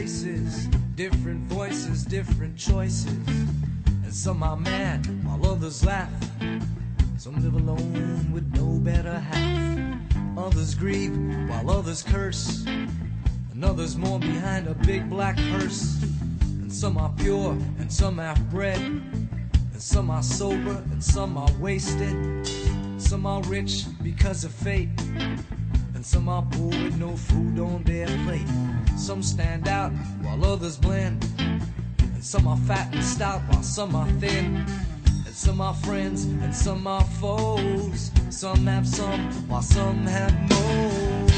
races, different voices, different choices. And some are mad while others laugh. Some live alone with no better half. Others grieve while others curse. And others mourn behind a big black hearse. And some are pure and some half-bred. And some are sober and some are wasted. Some are rich because of fate. And some are poor with no food on their plate. Some stand out while others blend. And some are fat and stout while some are thin. And some are friends and some are foes. Some have some while some have no.